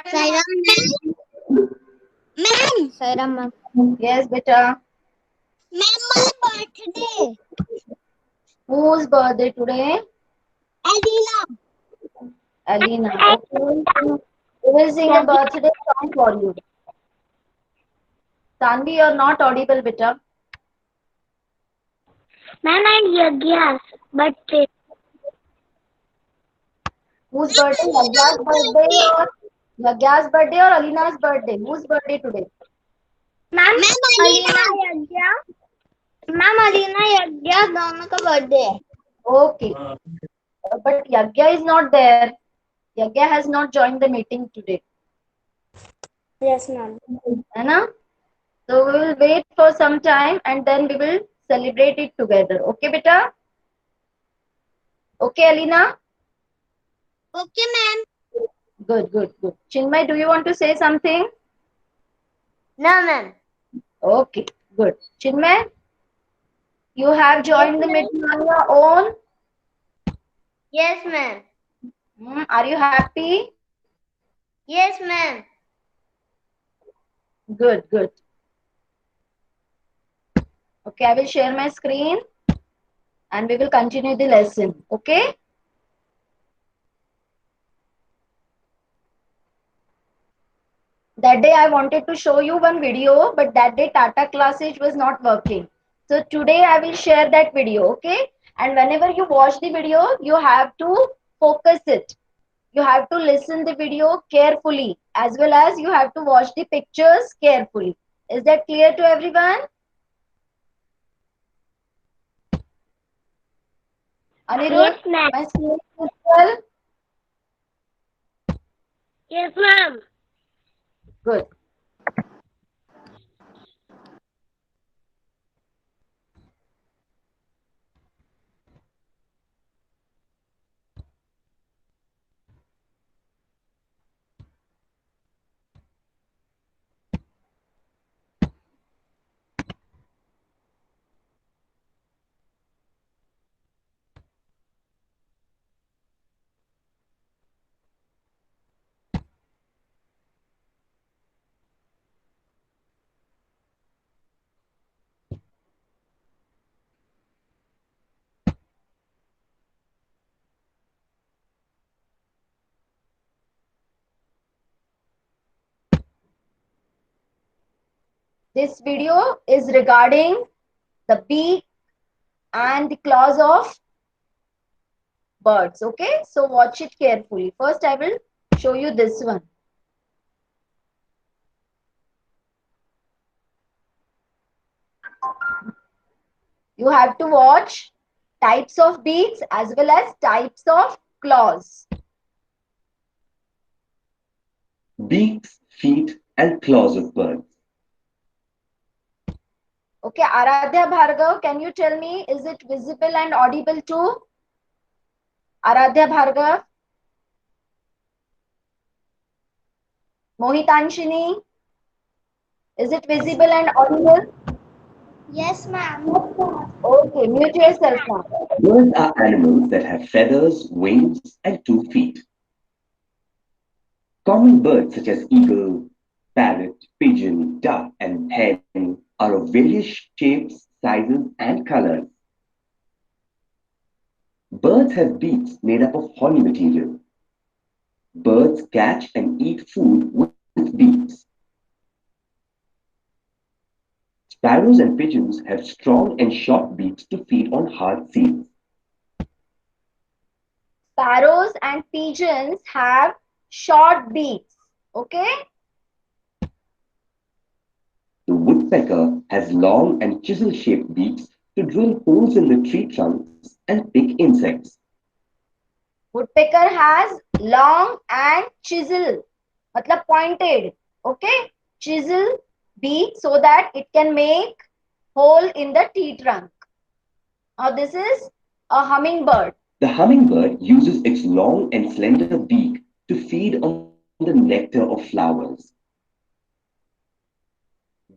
Sairam ma'am. Ma'am. Sairam ma'am. Yes, beta. Ma'am, my birthday. Whose birthday today? Alina. Alina. Okay. We will sing a birthday song for you. Tanvi, you're not audible, beta. Ma'am and Yagya's birthday. Whose birthday? Yagya's birthday or Alina's birthday? Whose birthday today? Ma'am Alina Yagya. Ma'am Alina Yagya दोनों का birthday है. Okay. But Yagya is not there. Yagya has not joined the meeting today. Yes ma'am. है ना? So we will wait for some time and then we will celebrate it together. Okay, beta? Okay, Alina? Okay ma'am. Good, good, good. Chinmay, do you want to say something? No ma'am. Okay, good. Chinmay, you have Yes joined the ma'am. meeting on your own. Yes ma'am. Are you happy? Yes ma'am. Good, good. Okay, I will share my screen and we will continue the lesson. Okay? That day I wanted to show you one video, but that day Tata Classes was not working. So today I will share that video, okay? And whenever you watch the video, you have to focus it. You have to listen the video carefully, as well as you have to watch the pictures carefully. Is that clear to everyone? Anirudh, Yes ma'am. my screen is visible? Yes ma'am. Good. This video is regarding the beak and the claws of birds. Okay, so watch it carefully. First, I will show you this one. You have to watch types of beaks as well as types of claws. Beaks, feet, and claws of birds. Okay, Aradhya Bhargav, can you tell me, is it visible and audible too? Aradhya Bhargav? Mohitanshini? Is it visible and audible? Yes ma'am. Okay, mute yourself now. Birds are animals that have feathers, wings, and 2 feet. Common birds such as eagle, parrot, pigeon, duck, and hen are of various shapes, sizes, and colors. Birds have beaks made up of horny material. Birds catch and eat food with beaks. Sparrows and pigeons have strong and short beaks to feed on hard seeds. Sparrows and pigeons have short beaks. Okay? The woodpecker has long and chisel-shaped beaks to drill holes in the tree trunks and pick insects. Woodpecker has long and chisel, matlab pointed, okay? Chisel beak so that it can make hole in the tree trunk. Now this is a hummingbird. The hummingbird uses its long and slender beak to feed on the nectar of flowers.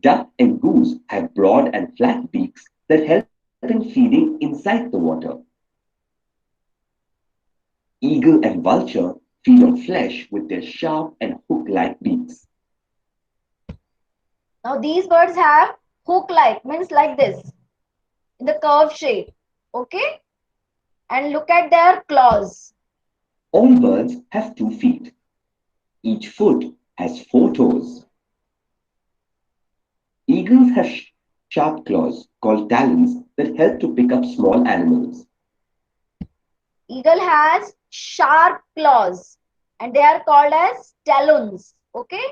Duck and goose have broad and flat beaks that help in feeding inside the water. Eagle and vulture feed on flesh with their sharp and hook-like hook-like beaks. Now these birds have hook-like, means like this, in the curve shape. Okay? And look at their claws. All birds have 2 feet. Each foot has 4 toes. Eagles have sharp claws called talons that help to pick up small animals. Eagle has sharp claws and they are called as talons. Okay?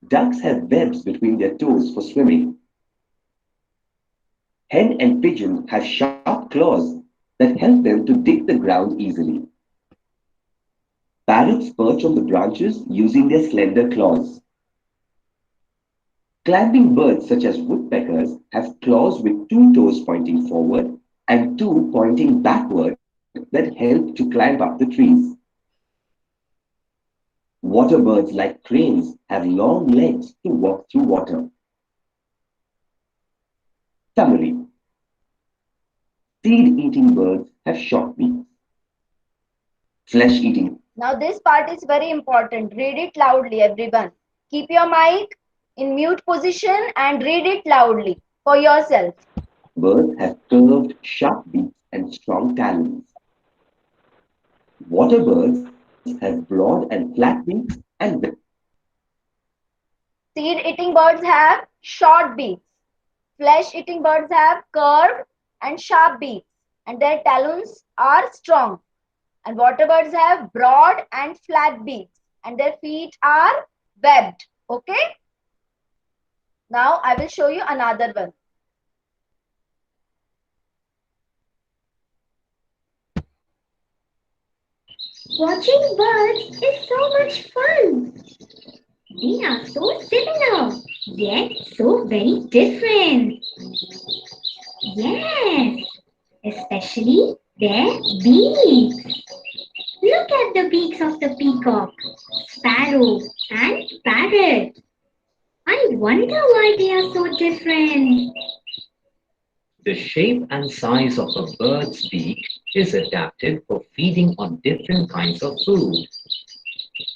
Ducks have webs between their toes for swimming. Hen and pigeon have sharp claws that help them to dig the ground easily. Parrots perch on the branches using their slender claws. Climbing birds such as woodpeckers have claws with 2 toes pointing forward and 2 pointing backward that help to climb up the trees. Water birds like cranes have long legs to walk through water. Summary. Seed-eating birds have short beaks. Flesh-eating. Now this part is very important. Read it loudly, everyone. Keep your mic in mute position and read it loudly for yourself. Birds have curved, sharp beaks and strong talons. Water birds have broad and flat beaks and Seed-eating birds have short beaks. Flesh-eating birds have curved and sharp beaks, and their talons are strong. And water birds have broad and flat beaks, and their feet are webbed. Okay? Now I will show you another one. Watching birds is so much fun. They are so similar, yet so very different. Yes, especially their beaks. Look at the beaks of the peacock, sparrow, and parrot. I wonder why they are so different. The shape and size of a bird's beak is adapted for feeding on different kinds of food.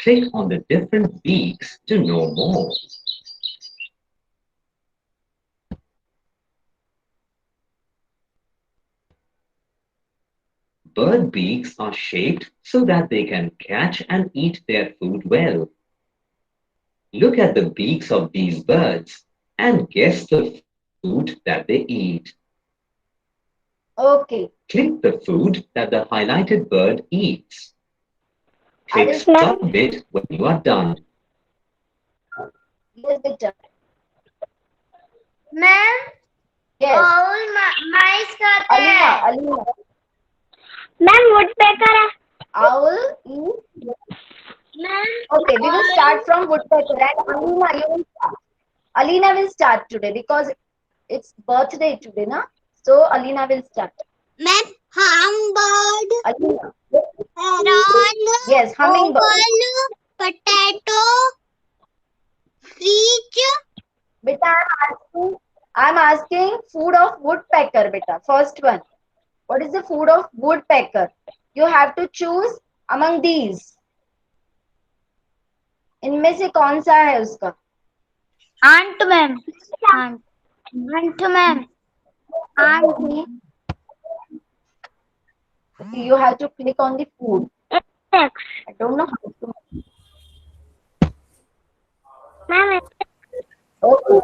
Click on the different beaks to know more. Bird beaks are shaped so that they can catch and eat their food well. Look at the beaks of these birds and guess the food that they eat. Okay. Click the food that the highlighted bird eats. I Click will submit when you are done. Yes, Victor. Ma'am, Yes. all mice खाते Alina, हैं. Alina. Ma'am, woodpecker है. Owl is. Ma'am, Okay, we will start from woodpecker and Alina, you will start. Alina will start today because it's birthday today, na? So Alina will start. ma'am, hummingbird, Alina. heron, Yes, hummingbird. owl, potato, finch. Beta, I'm asking food of woodpecker, beta. First one. What is the food of woodpecker? You have to choose among these. इनमें से कौन सा है उसका? Ant, ma'am. Ant, ma'am. Ant. You have to click on the food. X. I don't know how to. Ma'am, Okay.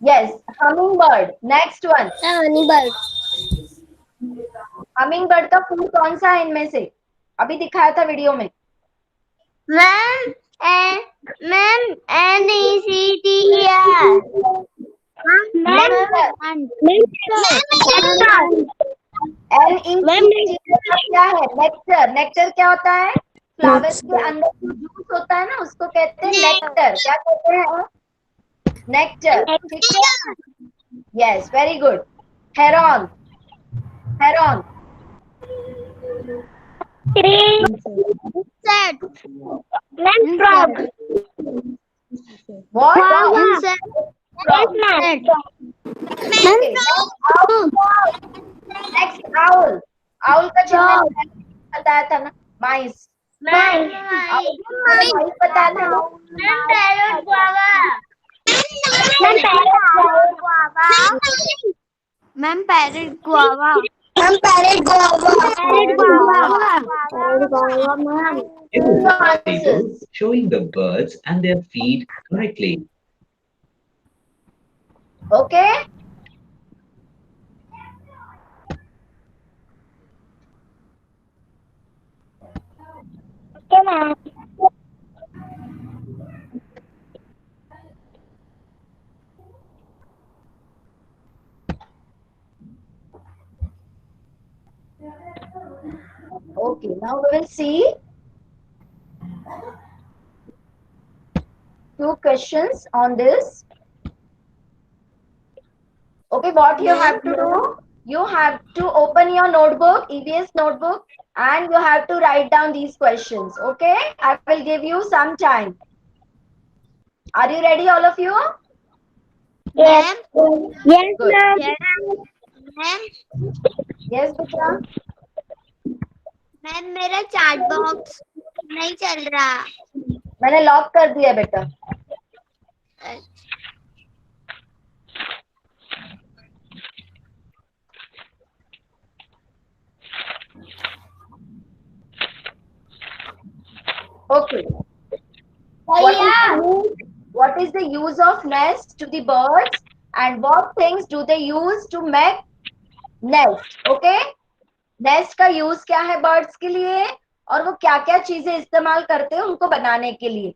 Yes, hummingbird. Next one. honeybird. Hummingbird का food कौन सा है इनमें से? अभी दिखाया था वीडियो में. Ma'am, ma'am, NECTER. Nectar क्या है? नेक्टर. नेक्टर क्या होता है? फ्लावर्स के अंदर जो जूस होता है ना उसको कहते हैं नेक्टर. क्या कहते हैं? नेक्टर. ठीक है? Yes, very good. Heron. Heron. Insect. Ma'am, frog. What? Insect. Frog. Ma'am, Next, owl. Owl का जितना बताया था ना, mice. भाई बताना है। Ma'am parrot guava Use the table showing the birds and their feed correctly. Okay. Okay, now we will see two questions on this. Okay, what you have to do? You have to open your notebook, EVS notebook, and you have to write down these questions. Okay, I will give you some time. Are you ready, all of you? Ma'am Good. Ma'am Yes, Bitra. Ma'am मेरा chat box नहीं चल रहा। मैंने lock कर दिया बेटा. Okay. What is the use of nest to the birds, and what things do they use to make nest? Okay. Nest का use क्या है बर्ड्स के लिए, और वो क्या क्या चीजें इस्तेमाल करते हैं उनको बनाने के लिए.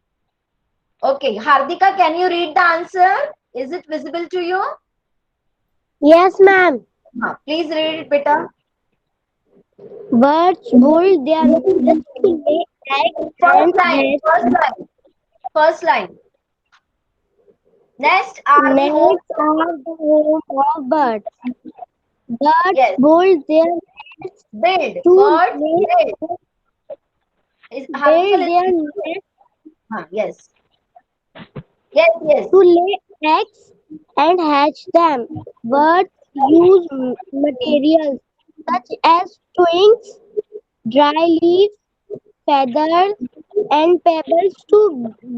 Okay, Hardika, can you read the answer? Is it visible to you? Yes, ma'am. हाँ, प्लीज रीड इट बेटा. Birds build their nests to lay eggs first and line, hatch. First line. Nest are the home. Nests are the home of birds. Birds Yes. build their nests Build. to Birds lay, build. Is build Harvika their listening? nests हाँ, yes. Yes. to lay eggs and hatch them. Birds use materials such as twigs, dry leaves, feathers, and pebbles to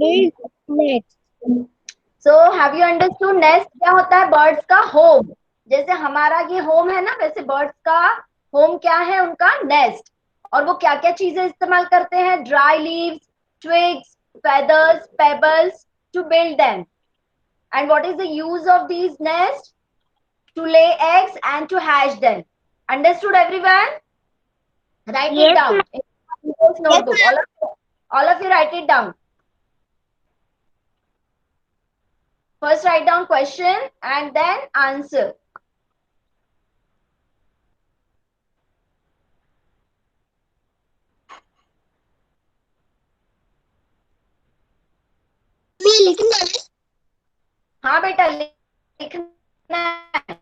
build nests. So have you understood nest क्या होता है? Birds का home. जैसे हमारा ये home है ना, वैसे बर्ड्स का होम क्या है? उनका नेस्ट. और वो क्या क्या चीजें इस्तेमाल करते हैं? Dry leaves, twigs, feathers, pebbles to build them. And what is the use of these nests? To lay eggs and to hatch them. Understood, everyone? Write it down in this notebook. All of you write it down. First write down question and then answer. हाँ बेटा, लिखना है.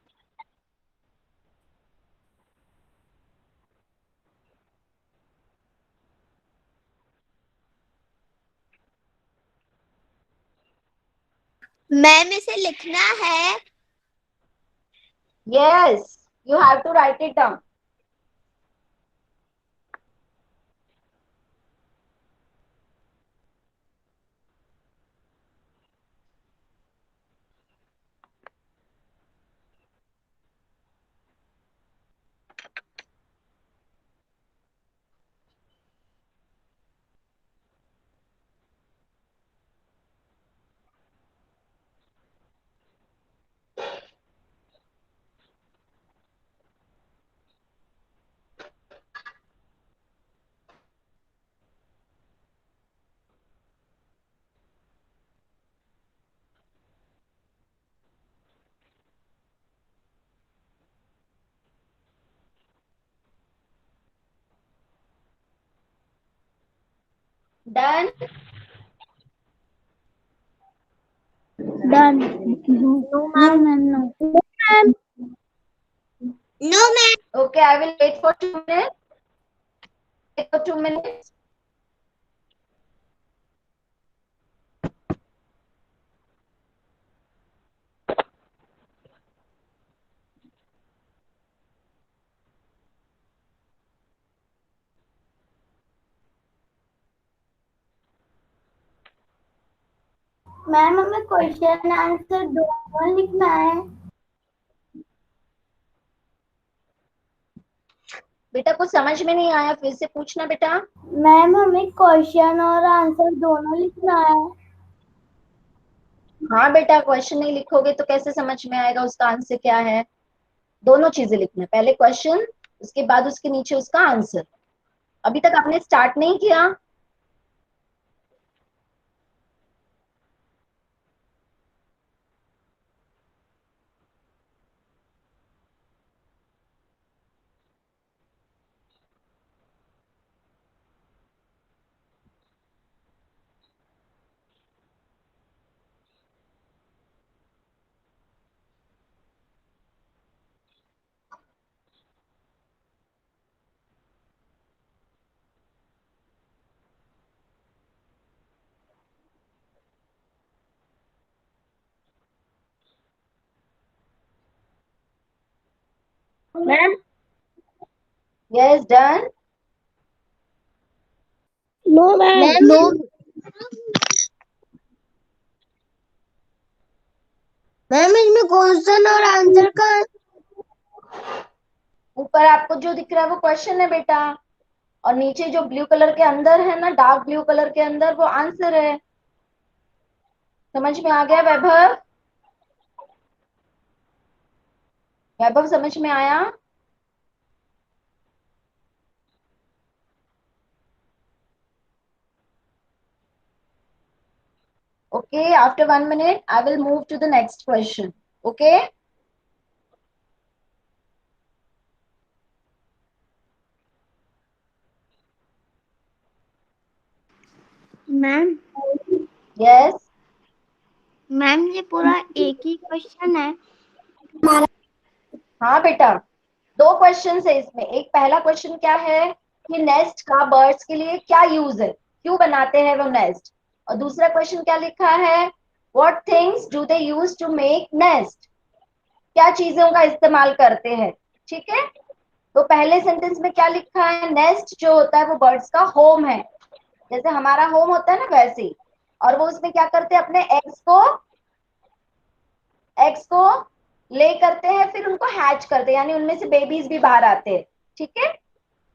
Ma'am इसे लिखना है। Yes, you have to write it down. Done? Done. No, ma'am. No. No ma'am. Okay, I will wait for 2 minutes. Wait for 2 minutes. Ma'am हमें question answer दोनों लिखना है। बेटा कुछ समझ में नहीं आया, फिर से पूछना बेटा। मैम हमें क्वेश्चन और आंसर दोनों लिखना है। हाँ बेटा, क्वेश्चन नहीं लिखोगे तो कैसे समझ में आएगा उसका आंसर क्या है। दोनों चीजें लिखना है, पहले क्वेश्चन, उसके बाद उसके नीचे उसका आंसर। अभी तक आपने स्टार्ट नहीं किया? Ma'am yes, done. No ma'am no ma'am इसमें क्वेश्चन और आंसर का ऊपर आपको जो दिख रहा है वो क्वेश्चन है बेटा, और नीचे जो ब्लू कलर के अंदर है ना, डार्क ब्लू कलर के अंदर, वो आंसर है। समझ में आ गया वैभव? वैभव समझ में आया? Okay, after 1 minute, I will move to the next question. Okay? Ma'am Yes. Ma'am ये पूरा एक ही क्वेश्चन है। हाँ बेटा, दो क्वेश्चन है इसमें। एक पहला क्वेश्चन क्या है कि नेस्ट का बर्ड्स के लिए क्या यूज है, क्यों बनाते हैं वो नेस्ट। और दूसरा क्वेश्चन क्या लिखा है, what things do they use to make nest, क्या चीजों का इस्तेमाल करते हैं। ठीक है, तो पहले सेंटेंस में क्या लिखा है, नेस्ट जो होता है वो बर्ड्स का होम है, जैसे हमारा होम होता है ना वैसे ही। और वो उसमें क्या करते हैं, अपने एग्स को ले करते हैं, फिर उनको हैच करते हैं, यानी उनमें से बेबीज भी बाहर आते हैं। ठीक है,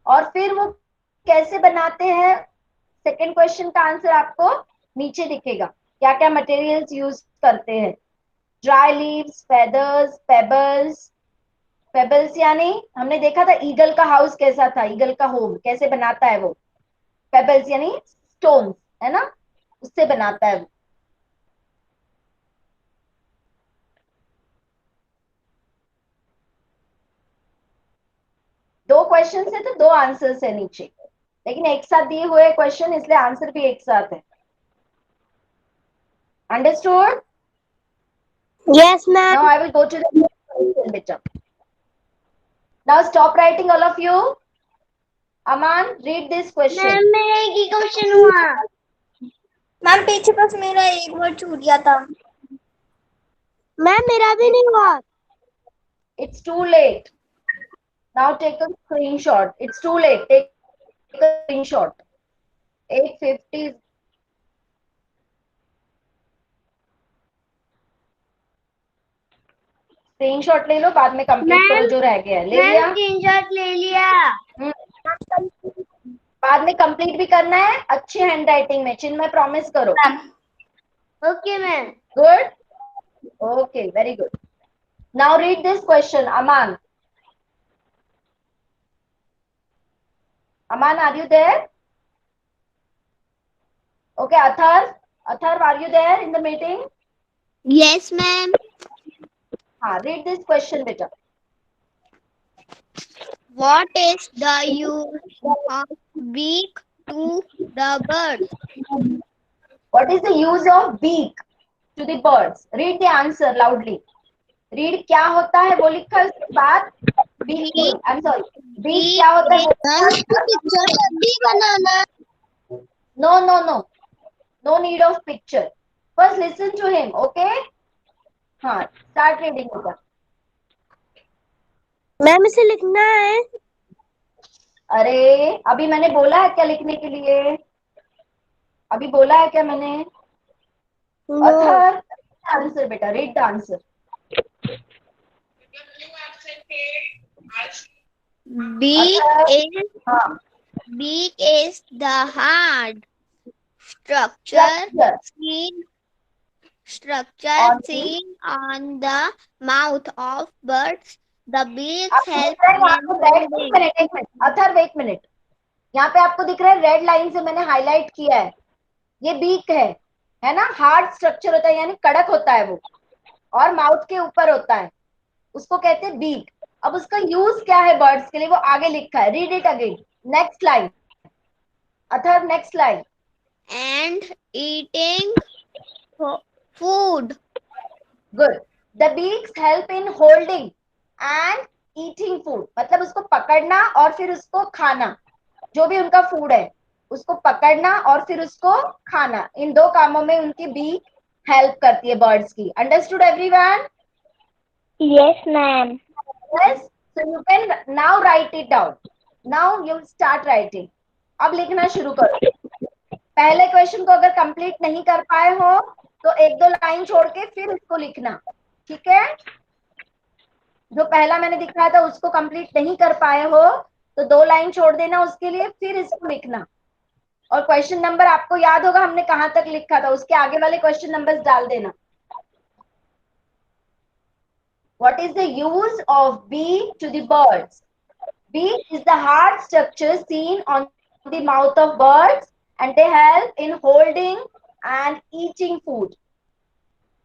और फिर वो कैसे बनाते हैं, सेकंड क्वेश्चन का आंसर आपको नीचे दिखेगा, क्या क्या मटेरियल्स यूज करते हैं। Dry leaves, feathers, pebbles. Pebbles यानी हमने देखा था ईगल का हाउस कैसा था, ईगल का होम कैसे बनाता है वो। पेबल्स यानी स्टोन्स, है ना, उससे बनाता है वो। दो क्वेश्चन है तो दो आंसर्स है नीचे, लेकिन एक साथ दिए हुए क्वेश्चन इसलिए आंसर भी एक साथ है। Understood? Yes ma'am. Now I will go to the question बेटा। Now stop writing all of you. Aman, read this question. Ma'am मेरा एक ही क्वेश्चन हुआ। मैम पीछे बस मेरा एक वर्ड छूट गया था। मैम मेरा भी नहीं हुआ। It's too late. Now take a screenshot. It's too late. Take a screenshot. 850. Screenshot ले लो, बाद में कंप्लीट करो जो रह गया है। ले लिया? स्क्रीनशॉट ले लिया। बाद में कंप्लीट भी करना है अच्छी हैंडराइटिंग में, चिन्मय प्रॉमिस करो। Okay ma'am. Good, okay, very good. Now read this question. Aman, are you there? Okay, Athar, are you there in the meeting? Yes ma'am. हाँ, read this question बेटा। What is the use of beak to the bird? What is the use of beak to the birds? Read the answer loudly. Read क्या होता है वो लिखा है, उसके बाद beak, I'm sorry, beak क्या होता है मैम इसकी पिक्चर भी बनाना। no need of picture. First listen to him, okay? हाँ, start reading बेटा। मैम इसे लिखना है। अरे अभी मैंने बोला है क्या लिखने के लिए? अभी बोला है क्या मैंने? No. Athar, answer beta. Read the answer. Beak Athar. is हाँ. beak is the hard structure On the- seen on the mouth of birds. The beaks आपको help दिख रहा है यहाँ in पे holding. एक मिनट अथर, एक मिनट. यहाँ पे आपको दिख रहा है रेड लाइन से मैंने हाईलाइट किया है. ये बीक है ना. हार्ड स्ट्रक्चर होता है यानी कड़क होता है वो, और माउथ के ऊपर होता है, उसको कहते हैं बीक. अब उसका यूज क्या है बर्ड्स के लिए वो आगे लिखा है. Read it again. Next line Athar, next line. And eating food. गुड. The beaks help in holding and eating food. मतलब उसको पकड़ना और फिर उसको खाना, जो भी उनका फूड है उसको पकड़ना और फिर उसको खाना, इन दो कामों में उनकी बीक हेल्प करती है बर्ड्स की. Understood everyone? Yes, ma'am. Yes. So you can now write it down. Now you start writing. अब लिखना शुरू करो. पहले क्वेश्चन को अगर कंप्लीट नहीं कर पाए हो तो एक दो लाइन छोड़ के फिर इसको लिखना. ठीक है? जो पहला मैंने दिखाया था उसको कंप्लीट नहीं कर पाए हो तो 2 लाइन छोड़ देना उसके लिए, फिर इसको लिखना. और क्वेश्चन नंबर आपको याद होगा हमने कहां तक लिखा था, उसके आगे वाले क्वेश्चन नंबर्स डाल देना. What is the use of beak to the birds? Beak is the hard structure seen on the mouth of birds and they help in holding and eating food.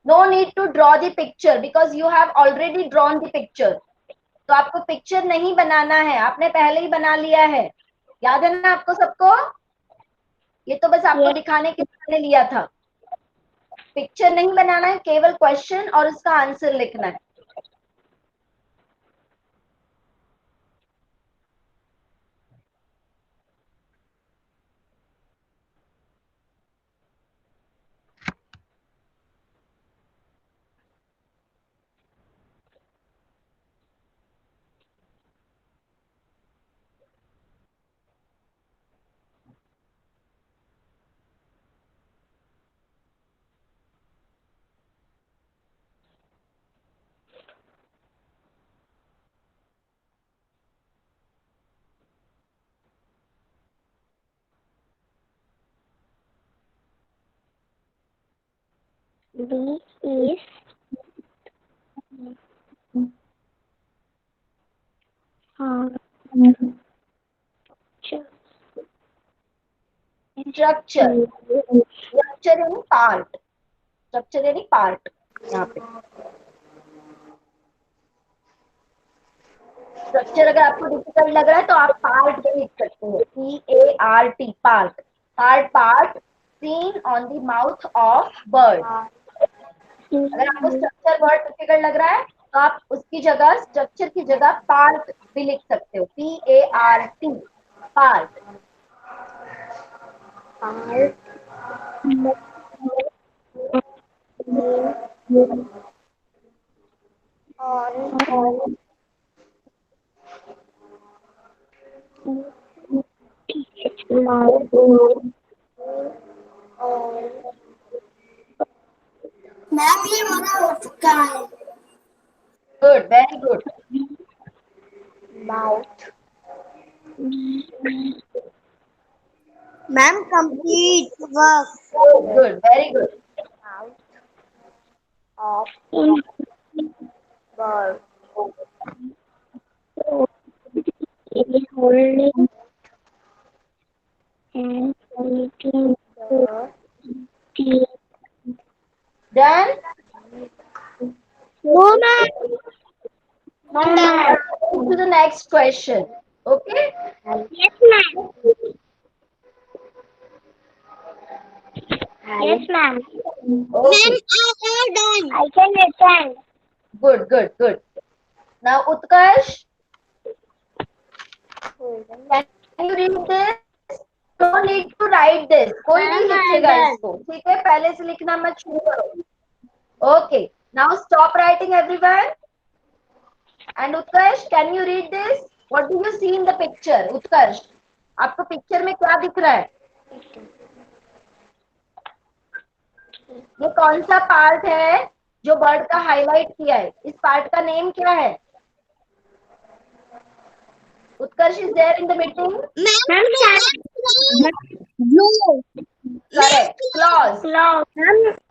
No need to draw the picture because you have already drawn the picture. तो आपको picture नहीं बनाना है, आपने पहले ही बना लिया है. याद है ना आपको सबको? ये तो बस आपको दिखाने के लिए मैंने लिया था. पिक्चर नहीं बनाना है, केवल क्वेश्चन और उसका आंसर लिखना है. Beak is structure. स्ट्रक्चर यानी पार्ट. स्ट्रक्चर यानी पार्ट. यहाँ पे स्ट्रक्चर अगर आपको डिफिकल्ट लग रहा है तो आप पार्ट भी लिख सकते हैं. PART, part. Part seen on the mouth of bird. अगर आपको स्ट्रक्चर वर्ड डिफिकल्ट लग रहा है तो आप उसकी जगह, स्ट्रक्चर की जगह पार्ट भी लिख सकते हो. PART, part. मैम ये हमारा हो चुका है. Good, very good. mouth. Ma'am complete work. Good, very good. Of bird. Is holding and eating the tea. Done? No, ma'am. No, ma'am. To the next question. Okay? Yes, ma'am. Yes, ma'am. Okay. I have done. I can attend. Good, good, good. Now, Utkarsh, can you read this? No need to write this. कोई नहीं लिखेगा इसको. ठीक है? पहले से लिखना मत शुरू करो. Okay. Now stop writing, everyone. And Utkarsh, can you read this? What do you see in the picture? Utkarsh, आपको पिक्चर में क्या दिख रहा है? ये कौन सा पार्ट है जो बर्ड का हाईलाइट किया है? इस पार्ट का नेम क्या है? Utkarsh is there in the meeting? Blue. Correct, claws. Claw.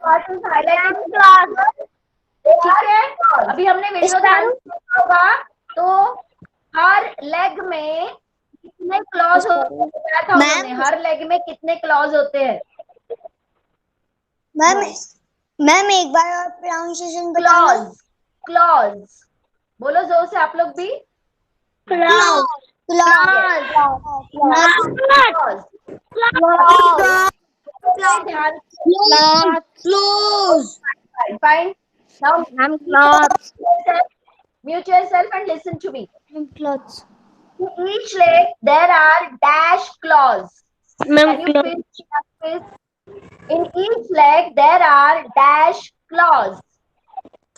Part is highlighted. ठीक है, अभी हमने वीडियो ध्यान से देखा होगा, तो हर लेग में कितने क्लॉज होते हैं बताया था उन्होंने। हर लेग में कितने क्लॉज होते हैं? मैम एक बार और प्रोनाउंसिएशन क्लॉज, क्लॉज बोलो जोर से आप लोग भी। Claw. ध्यान Close. Fine. Now Ma'am, claws. mute yourself and listen to me. Claws. In each leg there are dash claws. Ma'am, Can you fill in each leg there are dash claws.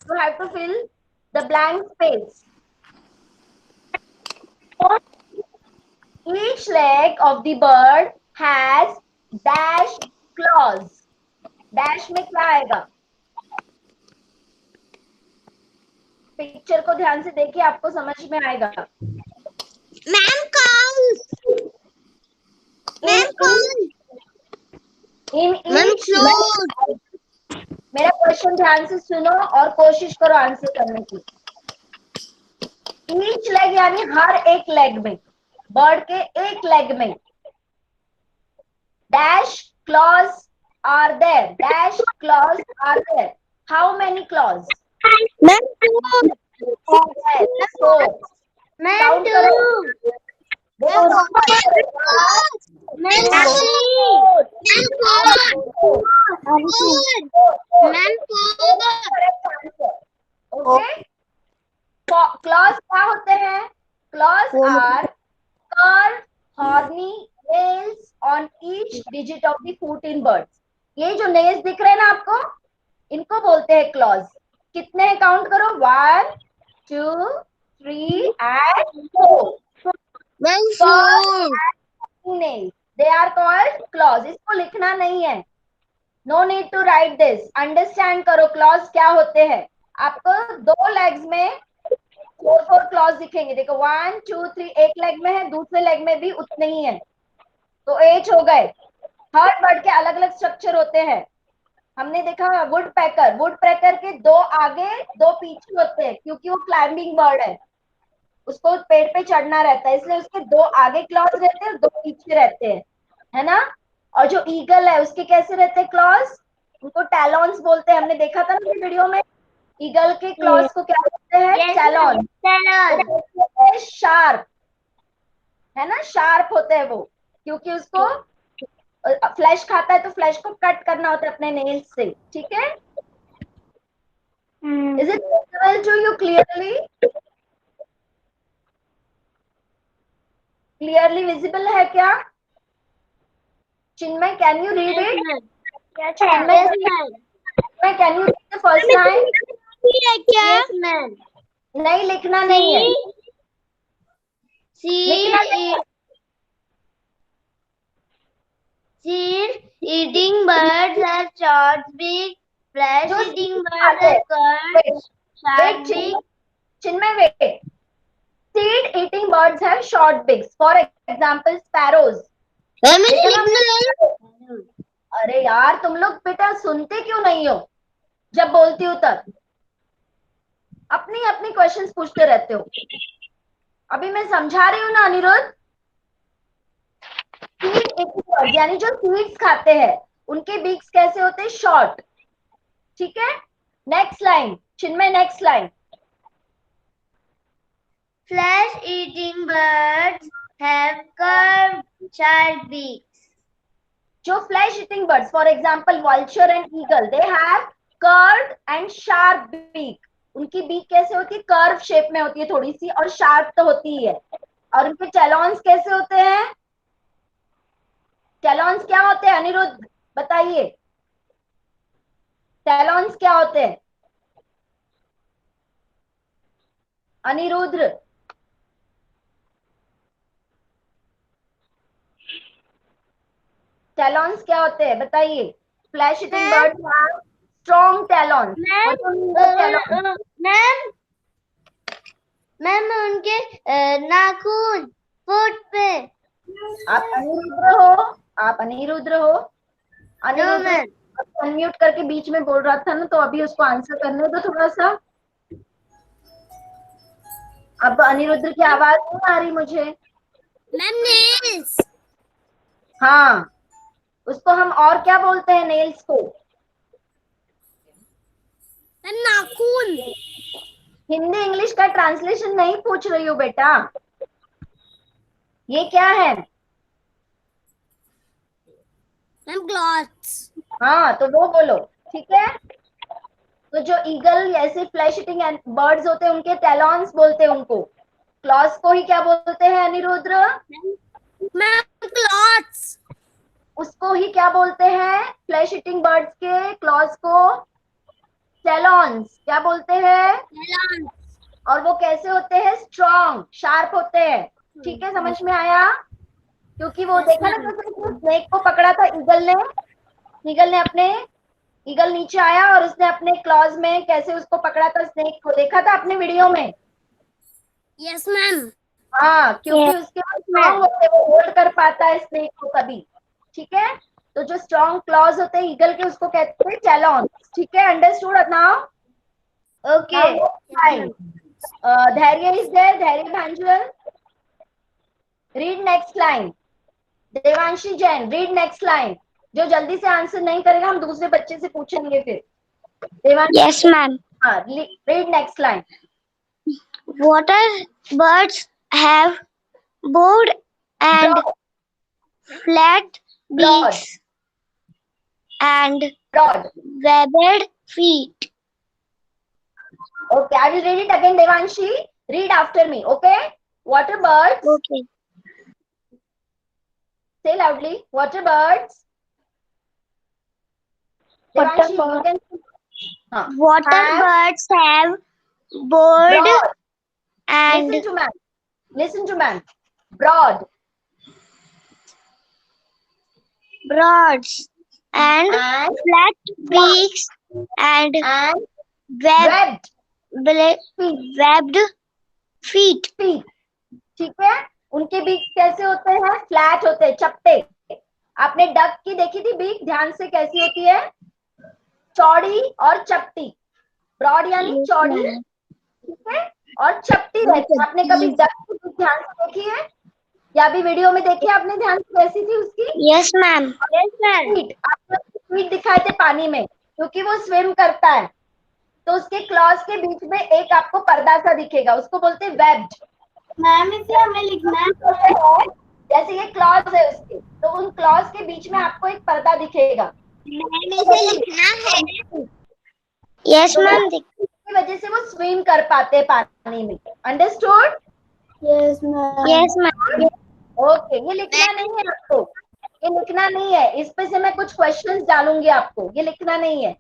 You have to fill the blank space. Each leg of the bird has dash claws. Dash में क्या आएगा? Picture को ध्यान से देखिए, आपको समझ में आएगा। Ma'am, claws. In each leg, मेरा क्वेश्चन ध्यान से सुनो और कोशिश करो आंसर करने की। ईच लेग यानी हर एक लेग में, बर्ड के एक लेग में dash claws are there, dash claws are there. How many claws? Ma'am, two. Four. Ma'am, count करो। two. देखो, Ma'am, three. Ma'am, four. Ma'am, four. Okay, claws क्या होते हैं? Claws are curve horny nails on each digit of the foot in birds. ये जो nails दिख रहे हैं ना आपको, इनको बोलते हैं क्लॉज। कितने हैं काउंट करो? 1 2 3 and 4। Ma'am, four. nails, they are called claws. इसको लिखना नहीं है, no need to write this. Understand करो क्लॉज क्या होते हैं। आपको दो लेग्स में 4 क्लॉज दिखेंगे। देखो 1 2 3, एक लेग में है, दूसरे लेग में भी उतने ही है, तो 8 हो गए। हर बर्ड के अलग अलग स्ट्रक्चर होते हैं। हमने देखा वुड पैकर के 2 आगे 2 पीछे होते हैं, क्योंकि वो क्लाइंबिंग बर्ड है, उसको पेड़ पे चढ़ना रहता है, इसलिए उसके 2 आगे क्लॉज रहते हैं और 2 पीछे रहते हैं, है ना। और जो ईगल है उसके कैसे रहते हैं क्लॉज? उनको टैलॉन्स बोलते हैं। हमने देखा था ना वीडियो में, ईगल के क्लॉज को क्या बोलते हैं? टैलॉन। शार्प, है ना, शार्प होते हैं वो, क्योंकि उसको फ्लैश खाता है तो फ्लैश को कट करना होता है अपने नेल्स से। ठीक है, is it visible to you clearly? Clearly visible है क्या? Chinmay, can you read it? Chinmay, can you read the first line? Yes, ma'am. नहीं, लिखना नहीं है। Seed eating birds have short beak. Flesh eating birds have curved sharp beak. Chinmay, wait. Seed eating birds have short beaks. For example, sparrows. अरे यार, तुम लोग बेटा सुनते क्यों नहीं हो? जब बोलती हूँ तब अपनी अपनी क्वेश्चंस पूछते रहते हो। अभी मैं समझा रही हूँ ना अनिरुद्ध। सीड eating birds यानी जो सीड्स खाते हैं उनके बीक्स कैसे होते हैं? शॉर्ट। ठीक है, next line Chinmay, next line. Flesh eating birds have curved sharp beaks. जो flesh eating birds, for example vulture and eagle, they have curved and sharp beak. उनकी बीक कैसे होती है? कर्व शेप में होती है थोड़ी सी, और शार्प तो होती ही है। और उनके टैलॉन्स कैसे होते हैं? टैलॉन्स क्या होते हैं अनिरुद्ध, बताइए, टैलॉन्स क्या होते हैं? अनिरुद्ध, टैलॉन्स क्या होते हैं बताइए। flesh eating birds have strong talons. What do you mean by talons? Ma'am उनके नाखून फुट पे। आप अनिरुद्र हो? आप अनिरुद्र हो? अनिरुद्र अनम्यूट करके बीच में बोल रहा था ना, तो अभी उसको आंसर करने दो थोड़ा सा। अब अनिरुद्र की आवाज नहीं आ रही मुझे। Ma'am nails. हाँ, उसको हम और क्या बोलते हैं नेल्स को? मैम नाखून। हिंदी इंग्लिश का ट्रांसलेशन नहीं पूछ रही हूँ बेटा, ये क्या है? Ma'am clothes. हाँ, तो वो बोलो, ठीक है। तो जो ईगल ऐसे फ्लैश ईटिंग बर्ड्स होते हैं उनके टैलॉन्स बोलते हैं उनको। क्लॉज को ही क्या बोलते हैं अनिरुद्र? Ma'am clothes. उसको ही क्या बोलते हैं? फ्लैश ईटिंग बर्ड्स के क्लॉज को टैलॉन्स क्या बोलते हैं? और वो कैसे होते हैं? स्ट्रॉन्ग, शार्प होते हैं। ठीक है, समझ में आया? क्योंकि वो देखा ना कैसे स्नेक को पकड़ा था ईगल ने अपने ईगल नीचे आया और उसने अपने क्लॉज में कैसे उसको पकड़ा था स्नेक को, देखा था अपने वीडियो में? Yes ma'am. हाँ, क्योंकि उसके स्ट्रॉन्ग होते हैं, वो होल्ड कर पाता है स्नेक को तभी। ठीक है, तो जो स्ट्रॉन्ग क्लॉज होते हैं ईगल के उसको कहते हैं टैलॉन्स। ठीक है, understood now? Okay, fine. Dhairya is there, Dhairya Bhanjual. Read next line. Devanshi Jain, read next line. जो जल्दी से आंसर नहीं करेगा हम दूसरे बच्चे से पूछेंगे फिर। देवांशी। Yes, ma'am. हाँ, read next line. Water birds have broad and flat Broad. beaks and Broad. webbed feet. Okay, I will read it again, Devanshi. Read after me, okay? Water birds. Okay. Say loudly. Water birds. Devanshi, you can. Water birds have broad Broad. and Listen to man. Listen to man. Broad broads and and flat beaks and webbed webbed feet. feet. ठीक है, उनके beak कैसे होते हैं? Flat होते हैं, चपटे। आपने डक की देखी थी बीक, ध्यान से कैसी होती है? चौड़ी और चपटी। ब्रॉड यानी चौड़ी, ठीक है, और चपटी रहती है। आपने कभी डक की बीक ध्यान से देखी है या भी वीडियो में देखी आपने ध्यान से कैसी थी उसकी? Yes, ma'am. Yes, ma'am. आपने फीट दिखाए थे पानी में, क्योंकि वो स्विम करता है। तो उसके क्लॉज के बीच में एक आपको पर्दा सा दिखेगा, उसको बोलते हैं वेब्ड। मैम इसे हमें लिखना है। जैसे ये क्लॉज है उसके, तो उन क्लॉज के बीच में आपको एक पर्दा दिखेगा। मैम इसे लिखना है। Yes, ma'am. की वजह से वो स्विम कर पाते हैं पानी में। Understood? Yes ma'am. Yes, ma'am. Okay, ये लिखना नहीं है आपको, ये लिखना नहीं है। इस पे से मैं कुछ क्वेश्चंस डालूंगी आपको, ये लिखना नहीं है।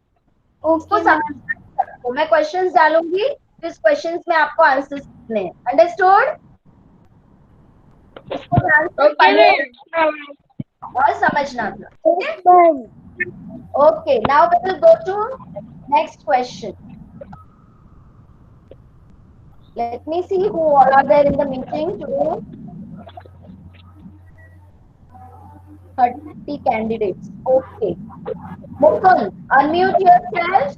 उसको समझना है। मैं क्वेश्चंस डालूंगी, इस क्वेश्चंस में आपको आंसर्स देने हैं। अंडरस्टूड? इसको ध्यान से पढ़ना और समझना था। ठीक है? Okay, now we will go to next question. Let me see who all are there in the meeting today. 30 candidates. Okay. Mukund, unmute yourself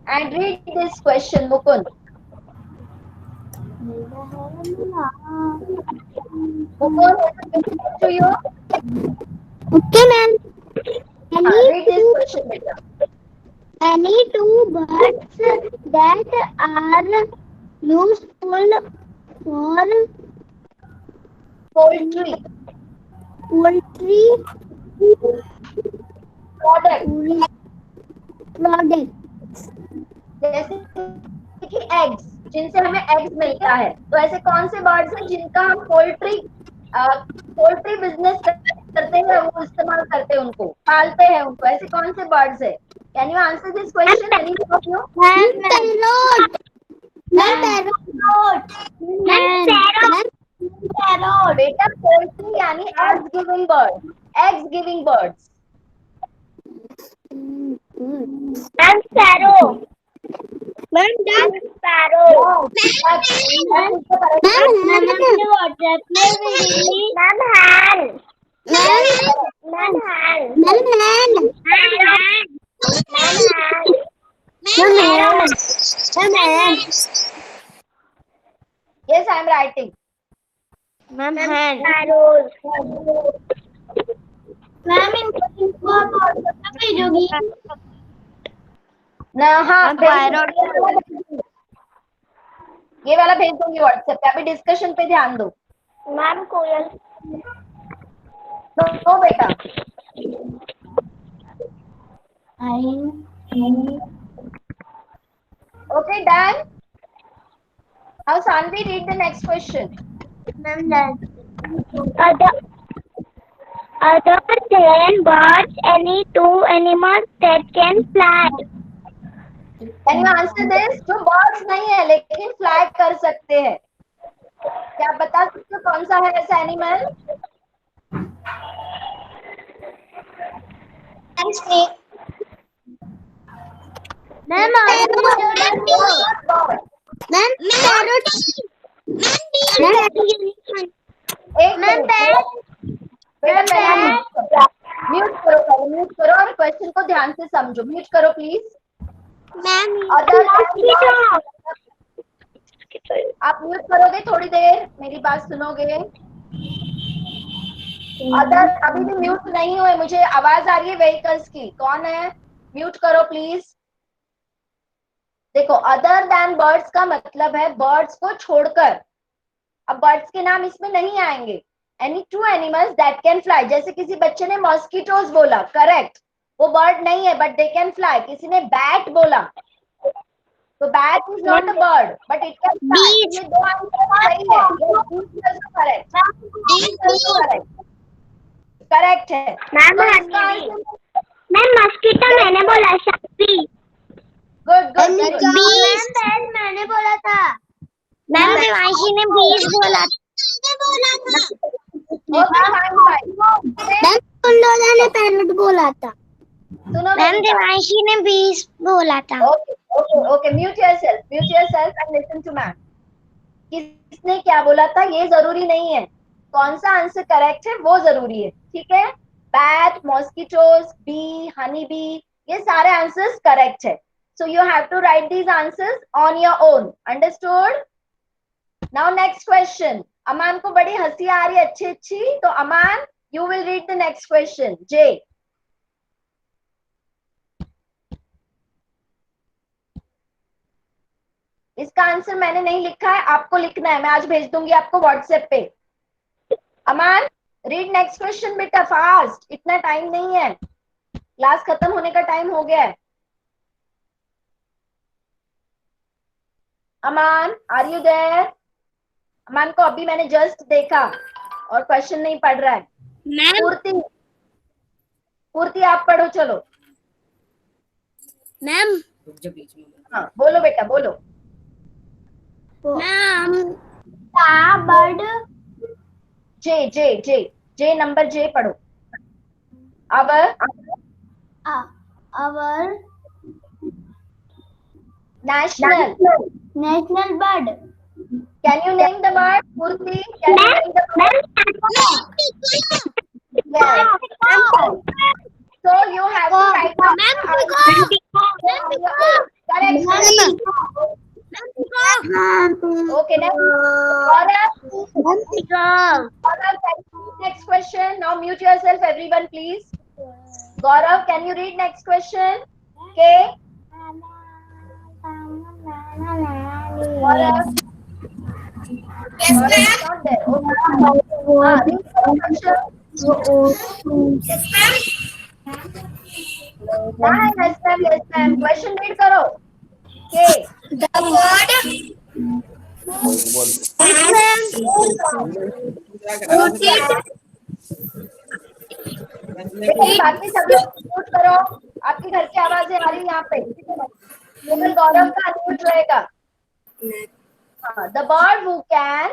and read this question, Mukund. Mukund, to you. Okay, ma'am. Read this question, beta. Any two birds that are useful for Poultry. poultry Product. products. जैसे कि eggs, जिनसे हमें eggs मिलता है। तो ऐसे कौन से बर्ड्स हैं जिनका हम पोल्ट्री बिजनेस करते हैं, वो इस्तेमाल करते हैं, उनको पालते हैं उनको। ऐसे कौन से बर्ड्स है? Can you answer this question? Any of you? बेटा पोल्ट्री यानी eggs giving birds. Ma'am, sparrow. Ma'am, duck. Sparrow. Ma'am, अपने WhatsApp में video. Ma'am, hand. Ma'am, hand. Yes, I am writing. Ma'am, hand. Sparrows. Ma'am इनको आप WhatsApp पे भेजोगी? ना हाँ Ma'am, ये वाला भेज दूंगी व्हाट्सएप पे. अभी डिस्कशन पे ध्यान दो. Ma'am, कोयल. तो बेटा okay, done. Now Sanvi, read the next question. Ma'am, other than birds, any two animals that can fly. Can you answer this? जो birds नहीं है लेकिन fly कर सकते हैं. क्या आप बता सकते हो कौन सा है ऐसा एनिमल? Ma'am, म्यूट करो और क्वेश्चन को ध्यान से समझो. म्यूट करो प्लीज. आप म्यूट करोगे थोड़ी देर, मेरी बात सुनोगे. अदर अभी भी म्यूट नहीं हुए, मुझे आवाज आ रही है व्हीकल्स की. कौन है? म्यूट करो प्लीज. देखो, अदर देन बर्ड्स का मतलब है बर्ड्स को छोड़कर. अब बर्ड्स के नाम इसमें नहीं आएंगे. Any two animals that can fly. जैसे किसी बच्चे ने मॉस्किटोज बोला, करेक्ट, वो बर्ड नहीं है बट दे कैन फ्लाई. किसी ने बैट बोला, तो bat is not a bird but it can fly. ये दो आंसर सही है. करेक्ट है. मैम, मस्कीटो मैंने बोला. शक्ति. Good good. मैंने बोला था. मैम, देवांशी ने बीज बोला. ने पैरट बोला था. मैम, देवांशी ने बीज बोला था. Okay, mute yourself and listen to ma'am. किसने क्या बोला था ये जरूरी नहीं है. कौन सा आंसर करेक्ट है वो जरूरी है. ठीक है. Bat, mosquitoes, bee, honey bee, ये सारे आंसर्स करेक्ट है. So you have to write these answers on your own. Understood? Now next question. अमान को बड़ी हंसी आ रही है अच्छी. तो अमान, you will read the next question. J. इसका आंसर मैंने नहीं लिखा है, आपको लिखना है. मैं आज भेज दूंगी आपको व्हाट्सएप पे. अमान, रीड नेक्स्ट क्वेश्चन बेटा, फास्ट. इतना टाइम नहीं है, क्लास खत्म होने का टाइम हो गया है. अमान, आर यू देयर? अमान को अभी मैंने जस्ट देखा और क्वेश्चन नहीं पढ़ रहा है. पूर्ति आप पढ़ो. चलो मैम. हाँ, बोलो बेटा, बोलो. Ma'am, bird. J number J पढ़ो. our national bird. Can you name the bird? Purti, can you name the bird? Yes. So you have to write down. Correct. Okay, next question. Now mute yourself, everyone, please. Gaurav, can you read next question? Okay. Gaurav. Yes, ma'am. Not there. Okay. Read the question. Yes, ma'am. Yes, ma'am. Question read करो. Okay. The word. बाकी सब लोग mute करो. आपके घर की आवाजें आ रही है यहाँ पे. केवल गौरव का अनम्यूट रहेगा. The bird who can.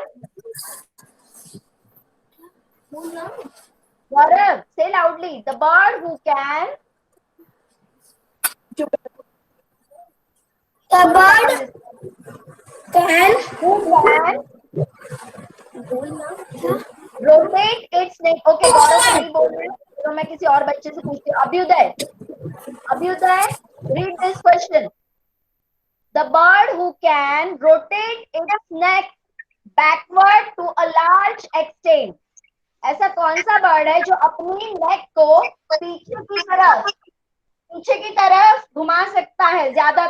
Gaurav, say loudly. The bird who can The bird can rotate its neck. Okay, गौरव सही बोल रहे हैं. तो मैं किसी और बच्चे से पूछती हूँ. Abhyuday, read this question. The bird who can rotate its neck backward to a large extent. ऐसा कौन सा बर्ड है जो अपनी नेक को पीछे की तरफ घुमा सकता है, ज्यादा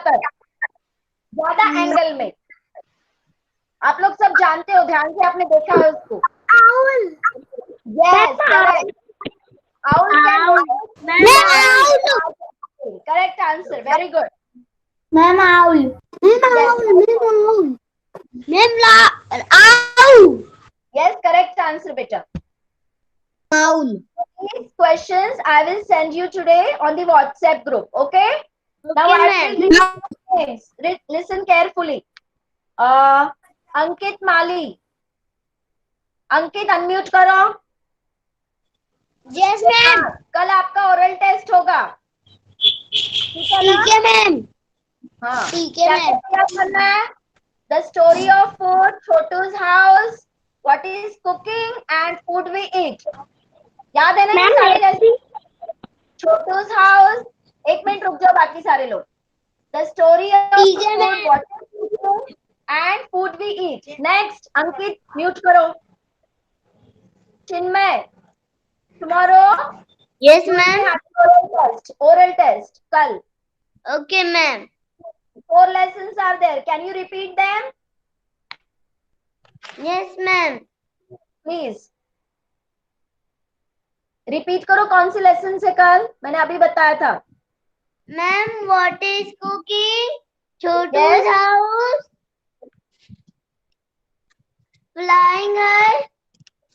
एंगल में. आप लोग सब जानते हो, ध्यान से आपने देखा है उसको. Yes, correct. Owl can correct answer. Very good. Ma'am, owl. Yes, correct answer, beta. Owl. These questions I will send you today on the WhatsApp group. Okay? Now I will read names. Listen carefully. Ankit Mali. Ankit, unmute करो. Yes, ma'am. कल आपका oral test होगा. ठीक है ma'am. हाँ. ठीक है ma'am. क्या करना है? The story of food, Chotu's house, what is cooking and food we eat. याद है ना ये सारे जैसे? Chotu's house. एक मिनट रुक जाओ बाकी सारे लोग. The story of food, what is cooking and food we eat. Next, Ankit, mute करो. Chinmay, tomorrow. Yes, ma'am. Oral test. Kal. Okay, ma'am. 4 lessons are there. Can you repeat them? Yes, ma'am. Please. Repeat करो कौन सी lesson से कल मैंने अभी बताया था. Ma'am, what is cooking? Chotu's house. Flying high.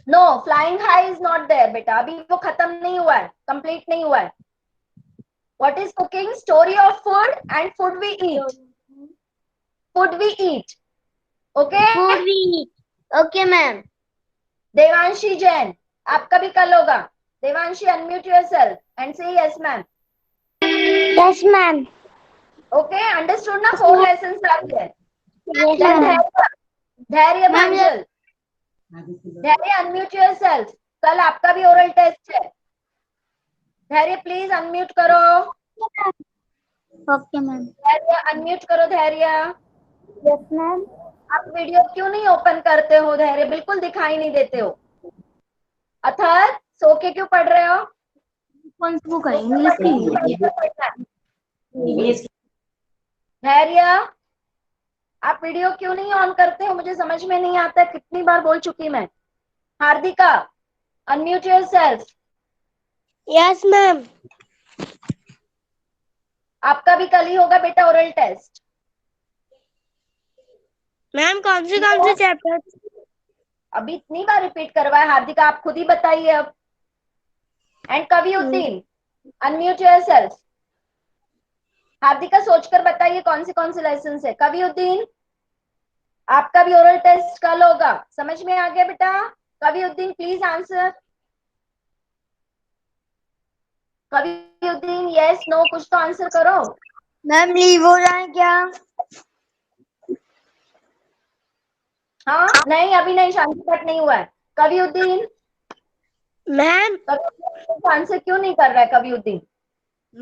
No, flying high is not there, बेटा. अभी वो खत्म नहीं हुआ है, complete नहीं हुआ है. What is cooking? Story of food and food we eat. Food we eat. Okay? Food we eat. Okay, ma'am. Devanshi Jain, आपका भी कल होगा. Devanshi, unmute yourself and say yes, ma'am. Yes, ma'am. Okay, understood ना? 4 lessons are there. Yes, Then ma'am. धैर्य भांजल. धैर्य, unmute yourself. कल आपका भी oral test है. धैर्य, please unmute करो. Okay, ma'am. धैर्य, unmute करो धैर्य. Yes, ma'am. आप वीडियो क्यों नहीं ओपन करते हो धैर्य? बिल्कुल दिखाई नहीं देते हो. अथर, सो के क्यों पढ़ रहे हो? कौन सी बुक है? इंग्लिश की. धैर्य, आप वीडियो क्यों नहीं ऑन करते हो? मुझे समझ में नहीं आता. कितनी बार बोल चुकी मैं. Hardika, unmute yourself. Yes, ma'am. आपका भी कल ही होगा बेटा ओरल टेस्ट. मैम कौन से चैप्टर? अभी इतनी बार रिपीट करवाया. हार्दिका, आप खुद ही बताइए अब. And Kaviuddin, unmute yourself. Hardika, सोचकर बताइए कौन से लेसन है. कविउद्दीन, आपका भी ओरल टेस्ट कल होगा. समझ में आ गया बेटा? कविउद्दीन, प्लीज आंसर. कविउद्दीन, यस नो कुछ तो आंसर करो. मैम लीव हो जाए क्या? हाँ, नहीं अभी नहीं. शांति पाठ नहीं हुआ है. कविउद्दीन मैम. आंसर क्यों नहीं कर रहा है कविउद्दीन?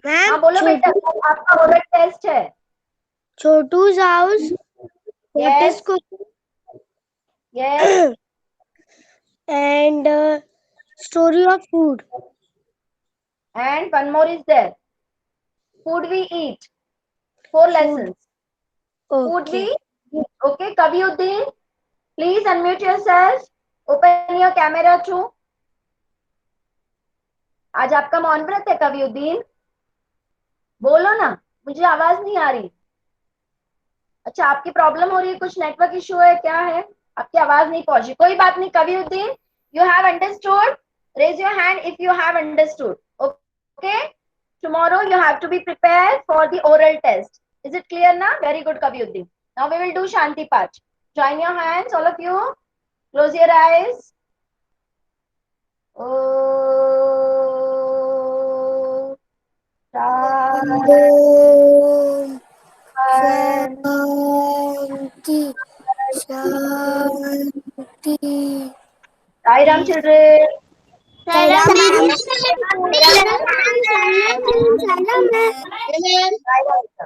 मैम हाँ बोलो बेटा, आपका ओरल टेस्ट है. छोटू's house. What is cooking? Yes. And story of food. And one more is there. Food we eat. 4 lessons. Food we eat. Okay, Kaviyuddin, please unmute yourself. Open your camera too. आज आपका मौन व्रत है कविउद्दीन. बोलो ना, मुझे आवाज नहीं आ रही. अच्छा, आपकी प्रॉब्लम हो रही है, कुछ नेटवर्क इशू है, क्या है? आपकी आवाज नहीं पहुंची. कोई बात नहीं कविउद्दीन. You have understood? Raise your hand if you have understood. Okay? Tomorrow you have to be prepared for the oral test. Is it clear now? Very good, Kaviyuddin. Now we will do Shanti Pach. Join your hands, all of you. Close your eyes. Oh, Om Shanti Shanti. Sai Ram, children. Salam, ma'am. Salam, ma'am. Salam, ma'am. Sai Ram.